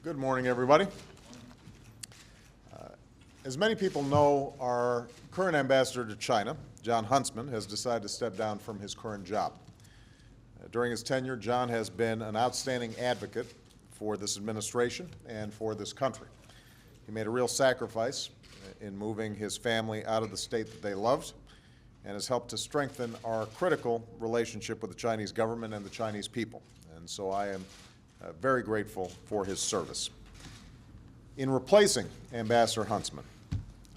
Good morning, everybody. As many people know, our current ambassador to China, John Huntsman, has decided to step down from his current job. During his tenure, John has been an outstanding advocate for this administration and for this country. He made a real sacrifice in moving his family out of the state that they loved and has helped to strengthen our critical relationship with the Chinese government and the Chinese people. And so I am very grateful for his service. In replacing Ambassador Huntsman,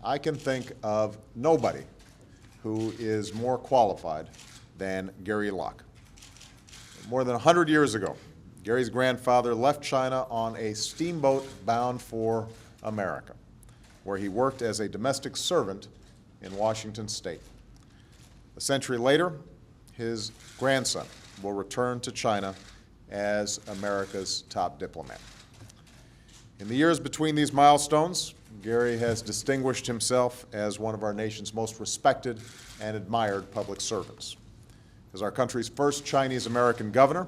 I can think of nobody who is more qualified than Gary Locke. More than 100 years ago, Gary's grandfather left China on a steamboat bound for America, where he worked as a domestic servant in Washington State. A century later, his grandson will return to China as America's top diplomat. In the years between these milestones, Gary has distinguished himself as one of our nation's most respected and admired public servants. As our country's first Chinese-American governor,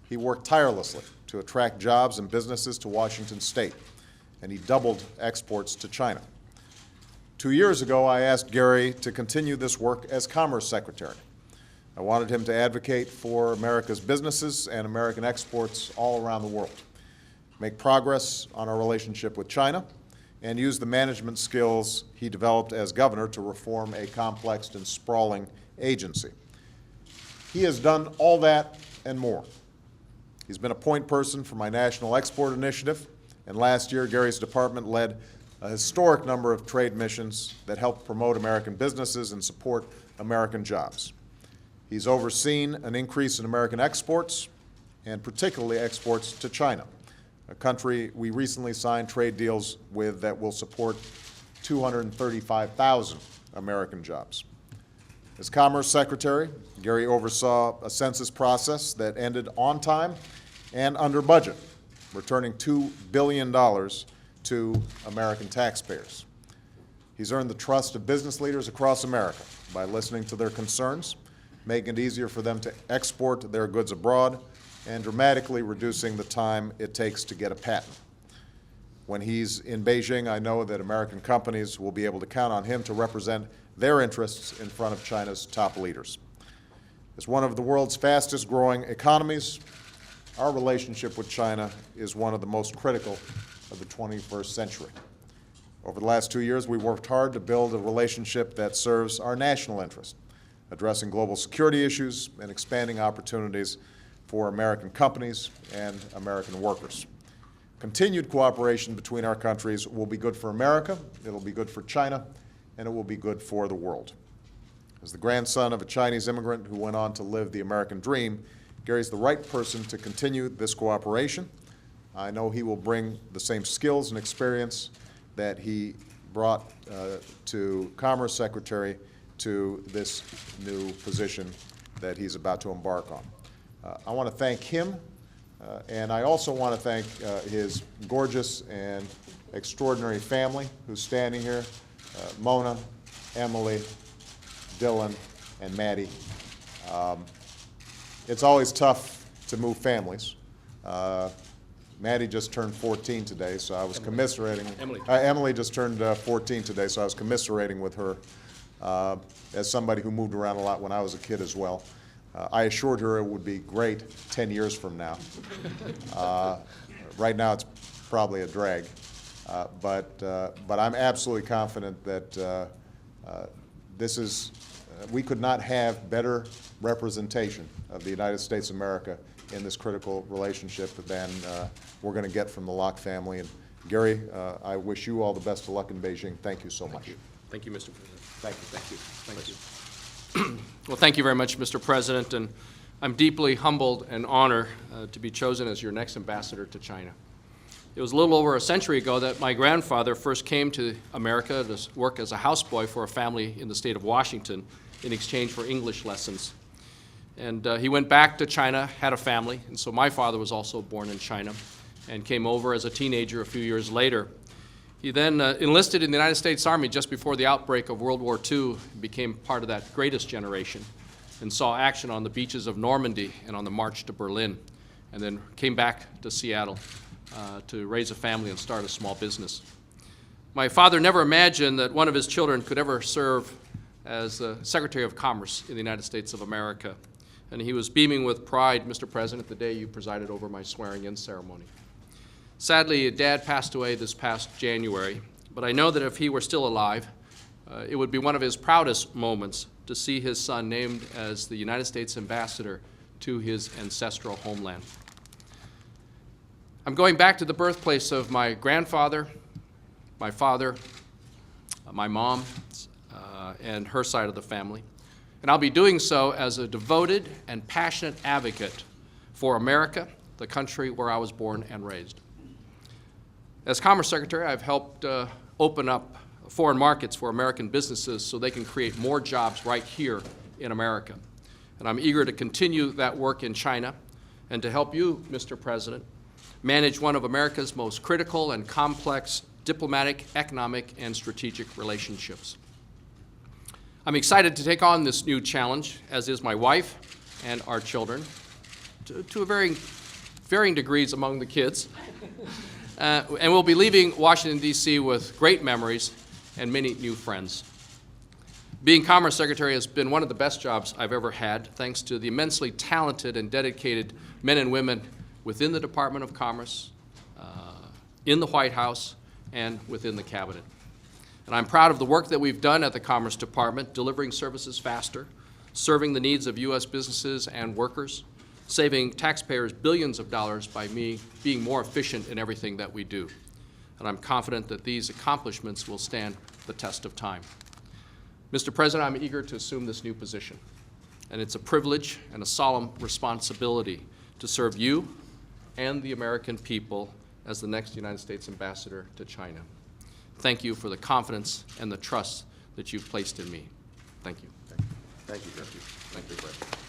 he worked tirelessly to attract jobs and businesses to Washington State, and he doubled exports to China. 2 years ago, I asked Gary to continue this work as Commerce Secretary. I wanted him to advocate for America's businesses and American exports all around the world, make progress on our relationship with China, and use the management skills he developed as governor to reform a complex and sprawling agency. He has done all that and more. He's been a point person for my National Export Initiative, and last year Gary's department led a historic number of trade missions that helped promote American businesses and support American jobs. He's overseen an increase in American exports, and particularly exports to China, a country we recently signed trade deals with that will support 235,000 American jobs. As Commerce Secretary, Gary oversaw a census process that ended on time and under budget, returning $2 billion to American taxpayers. He's earned the trust of business leaders across America by listening to their concerns, making it easier for them to export their goods abroad, and dramatically reducing the time it takes to get a patent. When he's in Beijing, I know that American companies will be able to count on him to represent their interests in front of China's top leaders. As one of the world's fastest growing economies, our relationship with China is one of the most critical of the 21st century. Over the last 2 years, we worked hard to build a relationship that serves our national interest, addressing global security issues and expanding opportunities for American companies and American workers. Continued cooperation between our countries will be good for America, it'll be good for China, and it will be good for the world. As the grandson of a Chinese immigrant who went on to live the American dream, Gary's the right person to continue this cooperation. I know he will bring the same skills and experience that he brought to Commerce Secretary to this new position that he's about to embark on. I want to thank him, and I also want to thank his gorgeous and extraordinary family who's standing here, Mona, Emily, Dylan, and Maddie. It's always tough to move families. Maddie just turned 14 today, so I was commiserating. Emily just turned 14 today, so I was commiserating with her as somebody who moved around a lot when I was a kid as well. I assured her it would be great 10 years from now. Right now it's probably a drag, but I'm absolutely confident that we could not have better representation of the United States of America in this critical relationship than we're going to get from the Locke family. And Gary, I wish you all the best of luck in Beijing. Thank you so much. Thank you, Mr. President. Thank you. Thank you. Thank you. Well, thank you very much, Mr. President, and I'm deeply humbled and honored to be chosen as your next ambassador to China. It was a little over a century ago that my grandfather first came to America to work as a houseboy for a family in the state of Washington in exchange for English lessons. And he went back to China, had a family, and so my father was also born in China and came over as a teenager a few years later. He then enlisted in the United States Army just before the outbreak of World War II, became part of that greatest generation, and saw action on the beaches of Normandy and on the march to Berlin, and then came back to Seattle to raise a family and start a small business. My father never imagined that one of his children could ever serve as the Secretary of Commerce in the United States of America. And he was beaming with pride, Mr. President, the day you presided over my swearing-in ceremony. Sadly, Dad passed away this past January, but I know that if he were still alive, it would be one of his proudest moments to see his son named as the United States Ambassador to his ancestral homeland. I'm going back to the birthplace of my grandfather, my father, my mom, and her side of the family. And I'll be doing so as a devoted and passionate advocate for America, the country where I was born and raised. As Commerce Secretary, I've helped open up foreign markets for American businesses so they can create more jobs right here in America. And I'm eager to continue that work in China and to help you, Mr. President, manage one of America's most critical and complex diplomatic, economic, and strategic relationships. I'm excited to take on this new challenge, as is my wife and our children, to varying degrees among the kids. And we'll be leaving Washington, D.C. with great memories and many new friends. Being Commerce Secretary has been one of the best jobs I've ever had, thanks to the immensely talented and dedicated men and women within the Department of Commerce, in the White House, and within the Cabinet. And I'm proud of the work that we've done at the Commerce Department, delivering services faster, serving the needs of U.S. businesses and workers, saving taxpayers billions of dollars by being more efficient in everything that we do. And I'm confident that these accomplishments will stand the test of time. Mr. President, I'm eager to assume this new position, and it's a privilege and a solemn responsibility to serve you and the American people as the next United States Ambassador to China. Thank you for the confidence and the trust that you've placed in me. Thank you. Thank you, Jeff. Thank you, President.